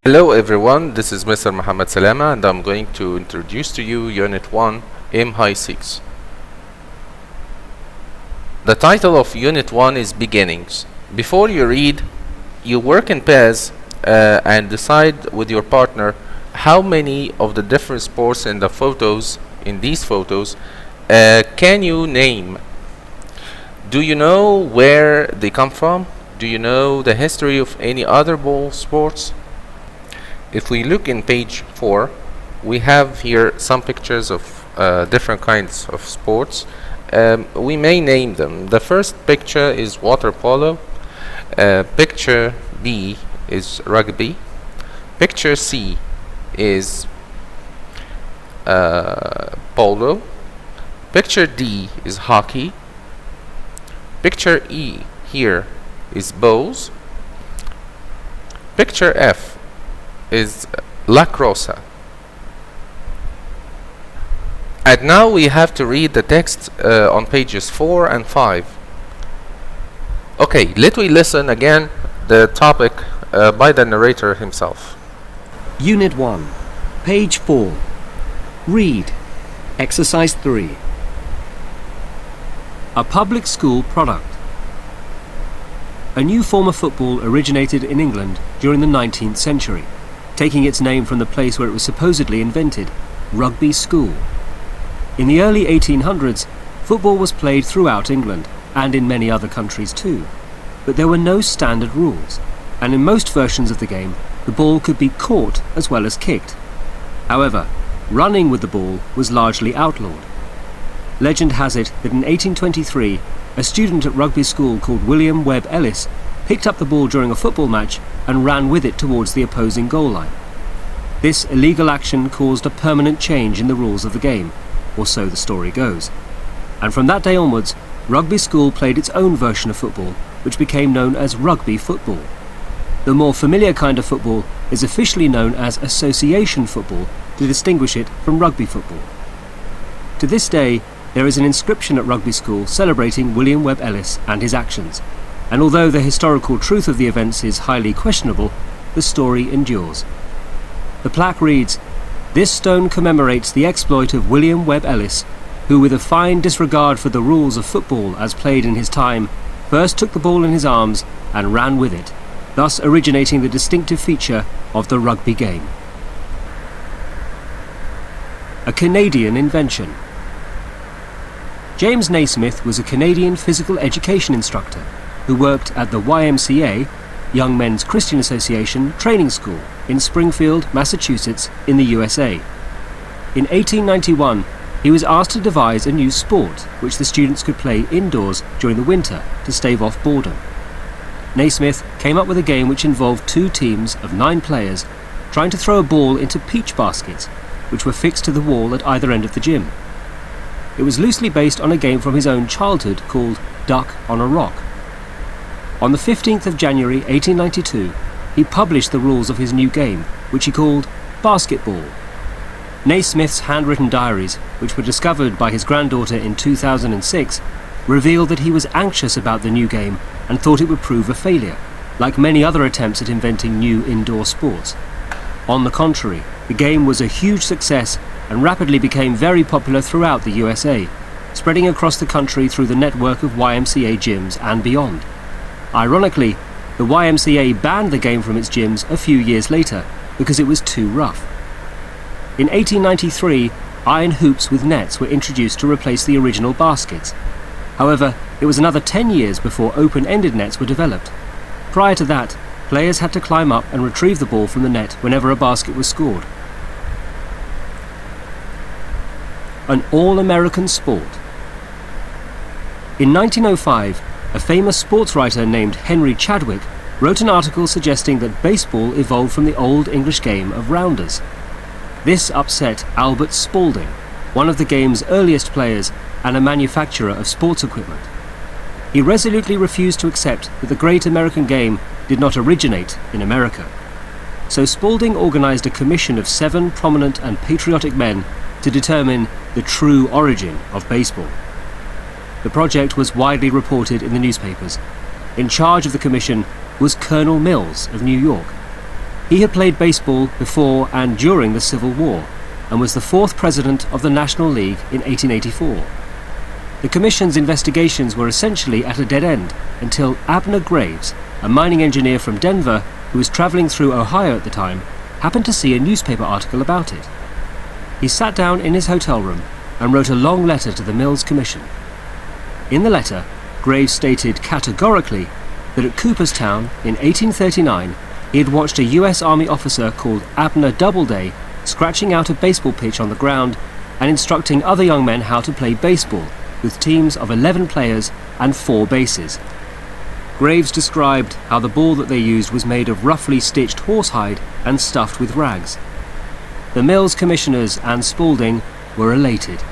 Hello everyone, this is Mr. Muhammad Salama and I'm going to introduce to you Unit 1, M High 6. The title of Unit 1 is Beginnings. Before you read, you work in pairs and decide with your partner how many of the different sports in these photos, can you name. Do you know where they come from? Do you know the history of any other ball sports? If we look in page 4, we have here some pictures of different kinds of sports. We may name them. The first picture is water polo. Picture B is rugby. Picture C is polo. Picture D is hockey. Picture E here is bowls. Picture F is lacrosse. And now we have to read the text on pages 4 and 5. Okay, let me listen again the topic by the narrator himself. Unit 1, page 4. Read. Exercise 3. A public school product. A new form of football originated in England during the 19th century, taking its name from the place where it was supposedly invented, Rugby School. In the early 1800s, football was played throughout England, and in many other countries too, but there were no standard rules, and in most versions of the game, the ball could be caught as well as kicked. However, running with the ball was largely outlawed. Legend has it that in 1823, a student at Rugby School called William Webb Ellis picked up the ball during a football match and ran with it towards the opposing goal line. This illegal action caused a permanent change in the rules of the game, or so the story goes. And from that day onwards, Rugby School played its own version of football, which became known as rugby football. The more familiar kind of football is officially known as association football to distinguish it from rugby football. To this day, there is an inscription at Rugby School celebrating William Webb Ellis and his actions, and although the historical truth of the events is highly questionable, the story endures. The plaque reads, "This stone commemorates the exploit of William Webb Ellis, who with a fine disregard for the rules of football as played in his time, first took the ball in his arms and ran with it, thus originating the distinctive feature of the rugby game." A Canadian invention. James Naismith was a Canadian physical education instructor who worked at the YMCA, Young Men's Christian Association, training school in Springfield, Massachusetts, in the USA. In 1891, he was asked to devise a new sport which the students could play indoors during the winter to stave off boredom. Naismith came up with a game which involved two teams of 9 players trying to throw a ball into peach baskets, which were fixed to the wall at either end of the gym. It was loosely based on a game from his own childhood called Duck on a Rock. On the 15th of January 1892, he published the rules of his new game, which he called Basketball. Naismith's handwritten diaries, which were discovered by his granddaughter in 2006, revealed that he was anxious about the new game and thought it would prove a failure, like many other attempts at inventing new indoor sports. On the contrary, the game was a huge success and rapidly became very popular throughout the USA, spreading across the country through the network of YMCA gyms and beyond. Ironically, the YMCA banned the game from its gyms a few years later because it was too rough. In 1893, iron hoops with nets were introduced to replace the original baskets. However, it was another 10 years before open-ended nets were developed. Prior to that, players had to climb up and retrieve the ball from the net whenever a basket was scored. An all-American sport. In 1905, a famous sports writer named Henry Chadwick wrote an article suggesting that baseball evolved from the old English game of rounders. This upset Albert Spalding, one of the game's earliest players and a manufacturer of sports equipment. He resolutely refused to accept that the great American game did not originate in America. So Spalding organized a commission of 7 prominent and patriotic men to determine the true origin of baseball. The project was widely reported in the newspapers. In charge of the commission was Colonel Mills of New York. He had played baseball before and during the Civil War and was the fourth president of the National League in 1884. The Commission's investigations were essentially at a dead end until Abner Graves, a mining engineer from Denver who was traveling through Ohio at the time, happened to see a newspaper article about it. He sat down in his hotel room and wrote a long letter to the Mills Commission. In the letter, Graves stated categorically that at Cooperstown in 1839 he had watched a US Army officer called Abner Doubleday scratching out a baseball pitch on the ground and instructing other young men how to play baseball with teams of 11 players and 4 bases. Graves described how the ball that they used was made of roughly stitched horsehide and stuffed with rags. The Mills commissioners and Spaulding were elated.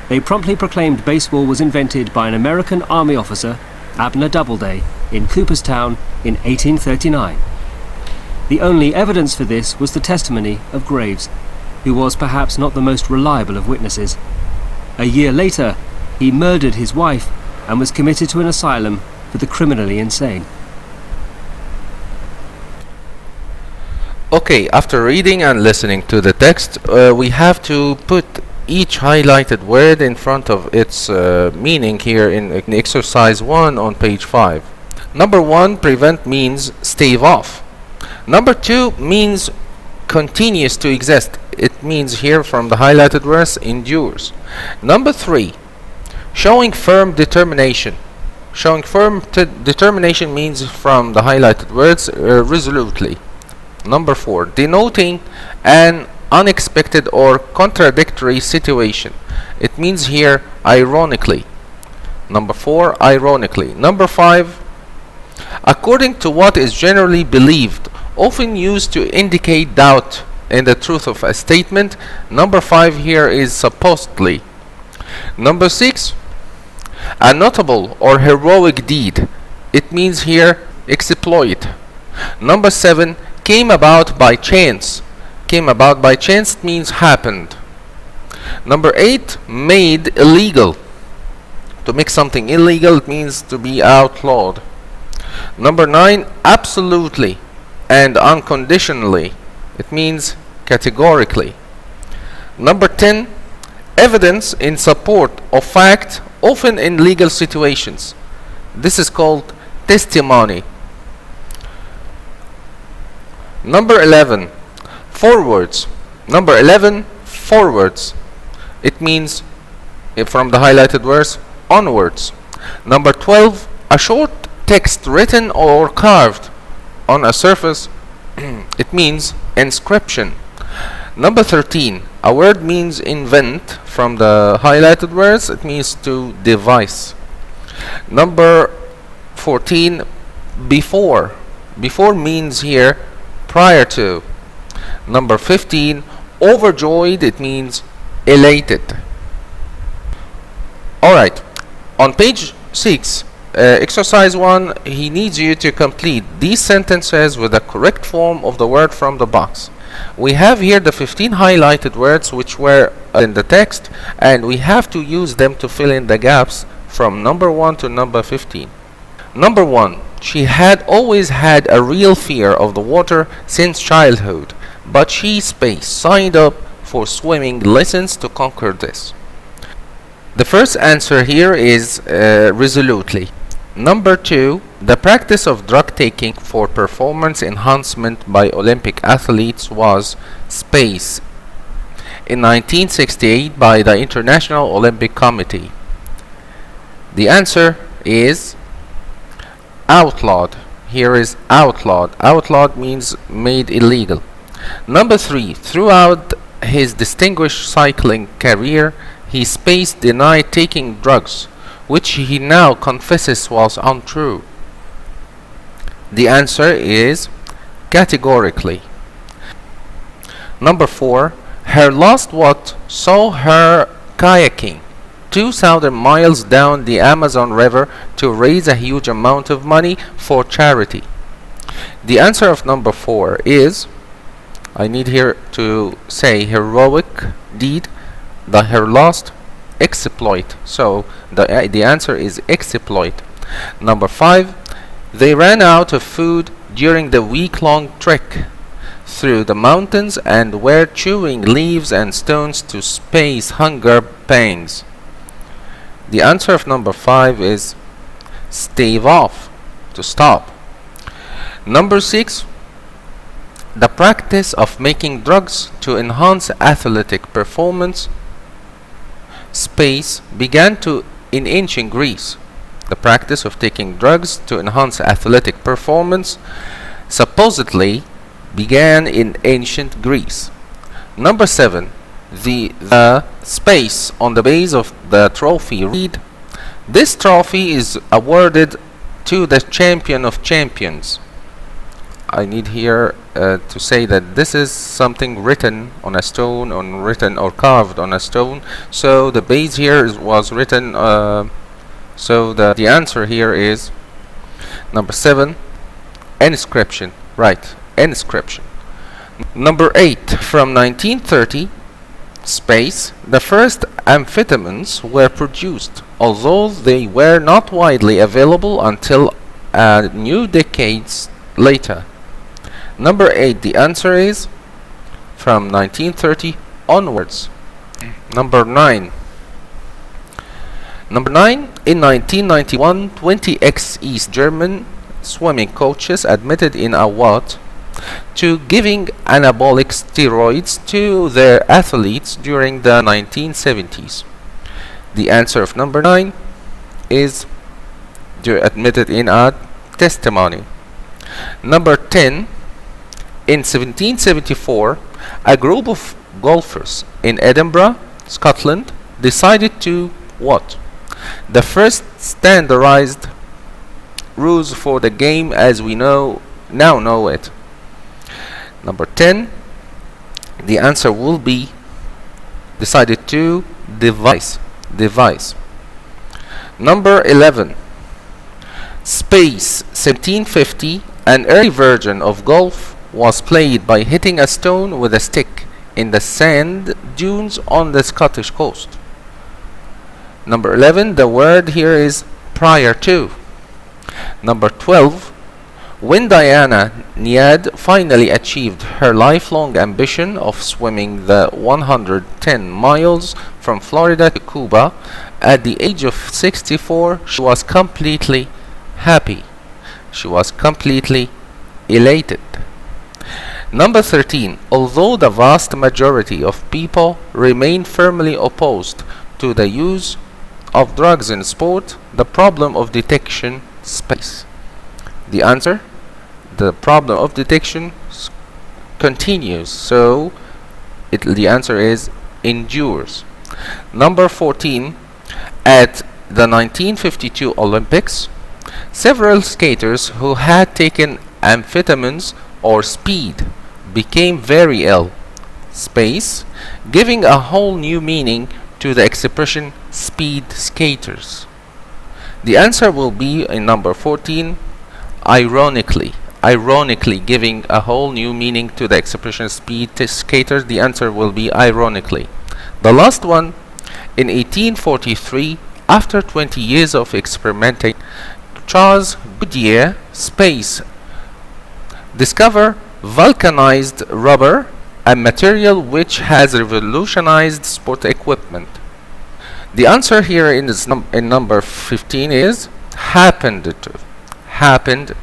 They promptly proclaimed baseball was invented by an American Army officer, Abner Doubleday, in Cooperstown in 1839. The only evidence for this was the testimony of Graves, who was perhaps not the most reliable of witnesses. A year later, he murdered his wife and was committed to an asylum for the criminally insane. Okay, after reading and listening to the text, we have to put each highlighted word in front of its meaning here in exercise 1 on page 5. Number 1, prevent means stave off. Number 2 means continues to exist. It means here from the highlighted words endures. Number 3, showing firm determination. Showing firm determination means from the highlighted words resolutely. Number 4, denoting an unexpected or contradictory situation. It means here ironically. Number 4, ironically. Number 5, according to what is generally believed, often used to indicate doubt in the truth of a statement. Number 5 here is supposedly. Number 6, a notable or heroic deed. It means here exploit. Number 7, came about by chance. Came about by chance means happened. Number 8, made illegal. To make something illegal, it means to be outlawed. Number 9, absolutely and unconditionally. It means categorically. Number 10, evidence in support of fact, often in legal situations. This is called testimony. Number 11, forwards. Number 11, forwards. It means, from the highlighted words, onwards. Number 12, a short text written or carved on a surface. It means inscription. Number 13, a word means invent. From the highlighted words, it means to devise. Number 14, before. Before means here prior to. Number 15, overjoyed. It means elated. Alright, on page 6, exercise 1, he needs you to complete these sentences with the correct form of the word from the box. We have here the 15 highlighted words which were in the text, and we have to use them to fill in the gaps from number 1 to number 15. Number 1, she had always had a real fear of the water since childhood, but she signed up for swimming lessons to conquer this. The first answer here is resolutely. Number 2, the practice of drug taking for performance enhancement by Olympic athletes was space in 1968 by the International Olympic Committee. The answer is outlawed. Here is outlawed. Outlawed means made illegal. Number 3, throughout his distinguished cycling career, he denied taking drugs, which he now confesses was untrue. The answer is categorically. Number 4, her last what saw her kayaking 2,000 miles down the Amazon River to raise a huge amount of money for charity. The answer of number 4 is, I need here to say heroic deed, her last exploit. So the answer is exploit. Number 5, they ran out of food during the week-long trek. through the mountains and were chewing leaves and stones to space hunger pangs. The answer of number 5 is stave off, to stop. Number 6, the practice of making drugs to enhance athletic performance space began in ancient Greece. The practice of taking drugs to enhance athletic performance supposedly began in ancient Greece. Number 7, the space on the base of the trophy read, this trophy is awarded to the champion of champions. I need here to say that this is something written on a stone, or carved on a stone. So the base here was written. So the answer here is number 7, inscription. Right, inscription. Number 8, from 1930, space, the first amphetamines were produced, although they were not widely available until a new decades later. Number 8, the answer is from 1930 onwards. Number 9. In 1991, 20 ex-East German swimming coaches admitted in a what to giving anabolic steroids to their athletes during the 1970s. The answer of number 9 is admitted in a testimony. Number 10, in 1774, a group of golfers in Edinburgh, Scotland, decided to what? The first standardized rules for the game as we now know it. Number 10, the answer will be decided to devise. Number 11, space, 1750, an early version of golf was played by hitting a stone with a stick in the sand dunes on the Scottish coast. Number 11, the word here is prior to. Number 12, when Diana Niad finally achieved her lifelong ambition of swimming the 110 miles from Florida to Cuba at the age of 64, she was completely happy. She was completely elated. Number 13, although the vast majority of people remain firmly opposed to the use of drugs in sport, the problem of detection space. The answer, the problem of detection continues, so the answer is endures. Number 14, at the 1952 Olympics, several skaters who had taken amphetamines or speed became very ill. Space, giving a whole new meaning to the expression speed skaters. The answer will be in number 14, ironically giving a whole new meaning to the expression speed skaters. The answer will be ironically. The last one, in 1843, after 20 years of experimenting, Charles Goodyear space discover vulcanized rubber, a material which has revolutionized sport equipment. The answer here in number 15 is happened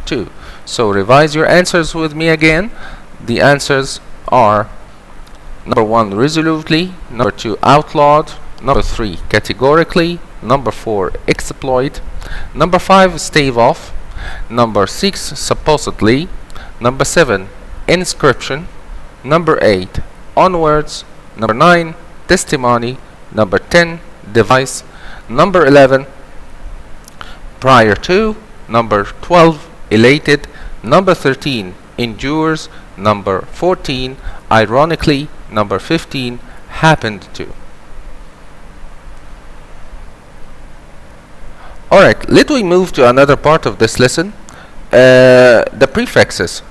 to. So revise your answers with me again. The answers are number 1, resolutely, number 2, outlawed, number 3, categorically, number 4, exploit, number 5, stave off, number 6, supposedly, number 7, inscription, number 8, onwards, number 9, testimony, number 10, device, number 11, prior to, number 12, elated, number 13, endures, number 14, ironically, number 15, happened to. Alright, let we move to another part of this lesson, the prefixes.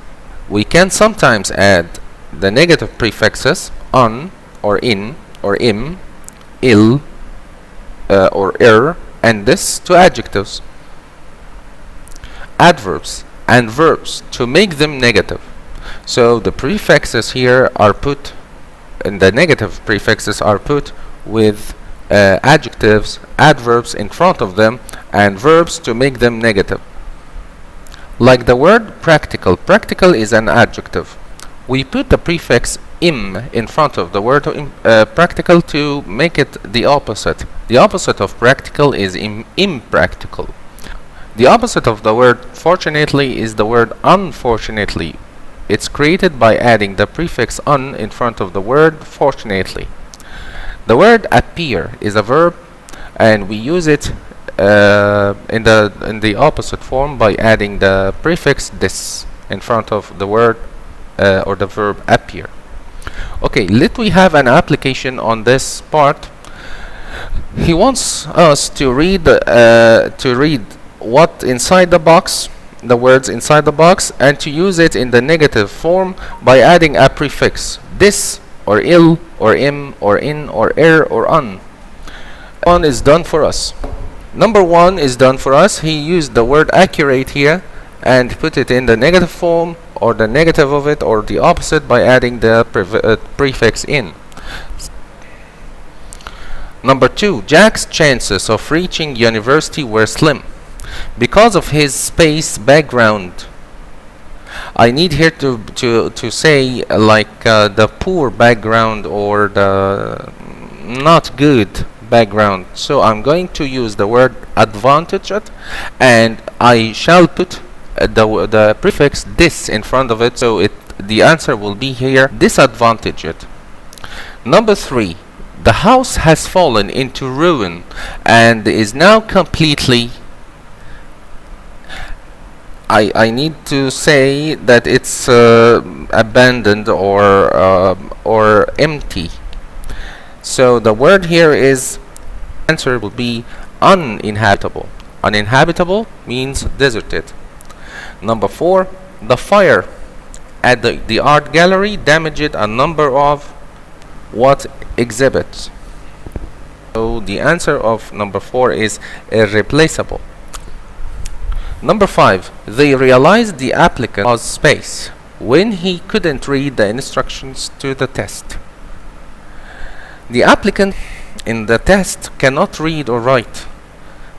We can sometimes add the negative prefixes on or in or im, ill or er, and this to adjectives, adverbs and verbs to make them negative. So the prefixes here are put, and the negative prefixes are put with adjectives, adverbs in front of them, and verbs to make them negative. Like the word practical. Practical is an adjective. We put the prefix im in front of the word practical to make it the opposite. The opposite of practical is impractical. The opposite of the word fortunately is the word unfortunately. It's created by adding the prefix un in front of the word fortunately. The word appear is a verb, and we use it in the opposite form by adding the prefix this in front of the word or the verb appear. Okay, let we have an application on this part. He wants us to read what inside the box, the words inside the box, and to use it in the negative form by adding a prefix this or ill or im or in or er or un. One is done for us. Number one is done for us. He used the word accurate here and put it in the negative form or the negative of it or the opposite by adding the prefix in. Number two, Jack's chances of reaching university were slim because of his space background. I need here to say like the poor background or the not good background. So I'm going to use the word advantaged, and I shall put the prefix this in front of it, so the answer will be here disadvantaged. Number three, the house has fallen into ruin and is now completely. I need to say that it's abandoned or empty. So the word here is, answer will be uninhabitable. Uninhabitable means deserted. Number four, the fire at the art gallery damaged a number of what exhibits. So the answer of number four is irreplaceable. Number five, they realized the applicant was space when he couldn't read the instructions to the test. The applicant in the test cannot read or write.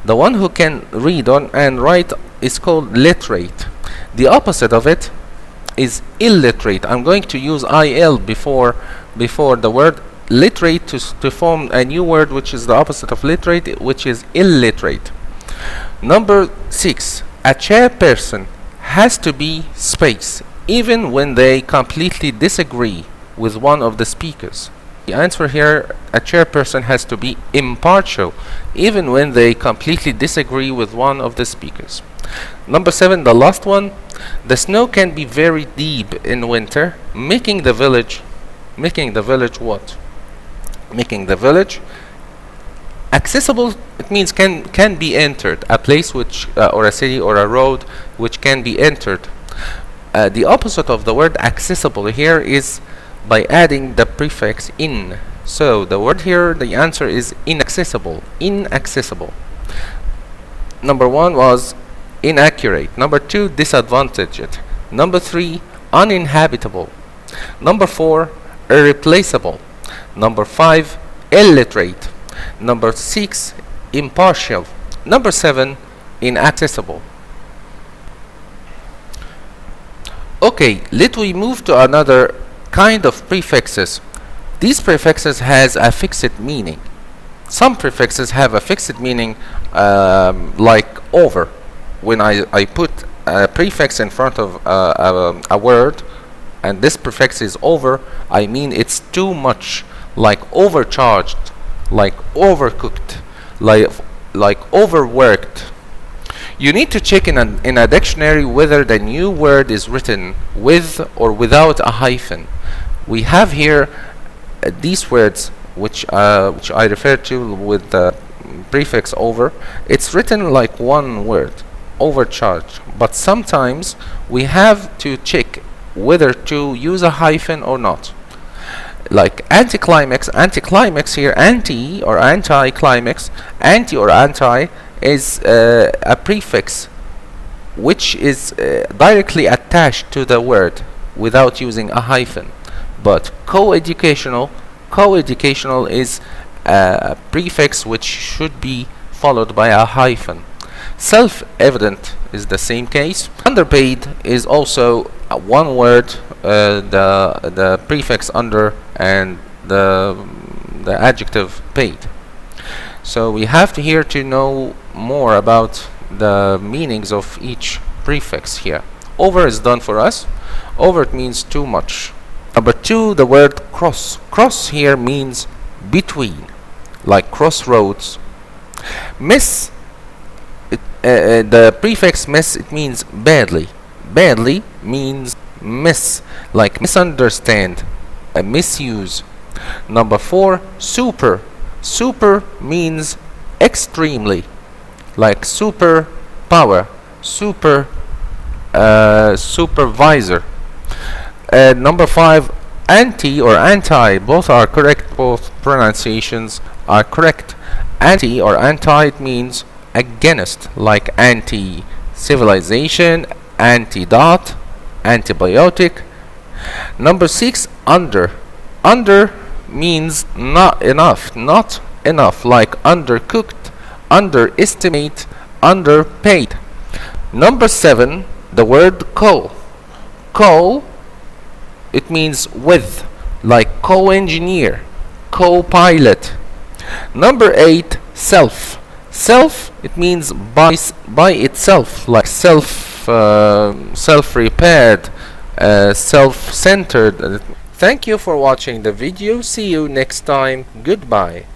The one who can read and write is called literate. The opposite of it is illiterate. I'm going to use il before the word literate to form a new word which is the opposite of literate, which is illiterate. Number six, a chairperson has to be space even when they completely disagree with one of the speakers. The answer here, a chairperson has to be impartial even when they completely disagree with one of the speakers. Number seven, the last one, the snow can be very deep in winter, making the village what? Making the village accessible. It means can be entered, a place which or a city or a road which can be entered. The opposite of the word accessible here is by adding the prefix in. So the word here, the answer is inaccessible. Inaccessible. Number one was inaccurate. Number two, disadvantaged. Number three, uninhabitable. Number four, irreplaceable. Number five, illiterate. Number six, impartial. Number seven, inaccessible. Okay, let we move to another kind of prefixes. These prefixes has a fixed meaning. Some prefixes have a fixed meaning, like over. When I put a prefix in front of a word, and this prefix is over, I mean it's too much, like overcharged, like overcooked, like overworked. You need to check in a dictionary whether the new word is written with or without a hyphen. We have here these words which I refer to with the prefix over. It's written like one word, overcharged, but sometimes we have to check whether to use a hyphen or not. Like anticlimax. Anticlimax here, anti or anti-climax, anti or anti is a prefix which is directly attached to the word without using a hyphen. But co-educational is a prefix which should be followed by a hyphen. Self-evident is the same case. Underpaid is also one word, the prefix under and the adjective paid. So we have to here to know more about the meanings of each prefix here. Over is done for us. Over, it means too much. Number 2, the word cross. Cross here means between, like crossroads. Miss, the prefix miss, it means badly. Badly means miss, like misunderstand, misuse. Number 4, super. Super means extremely, like super power, super supervisor. Number 5, anti or anti, both are correct, both pronunciations are correct. Anti or anti, it means against, like anti-civilization, antidote, antibiotic. Number 6, under. Under means not enough, like undercooked, underestimate, underpaid. Number 7, the word co. Co, it means with, like co-engineer, co-pilot. Number 8, self. Self, it means by itself, like self-repaired, self-centered. Thank you for watching the video. See you next time. Goodbye.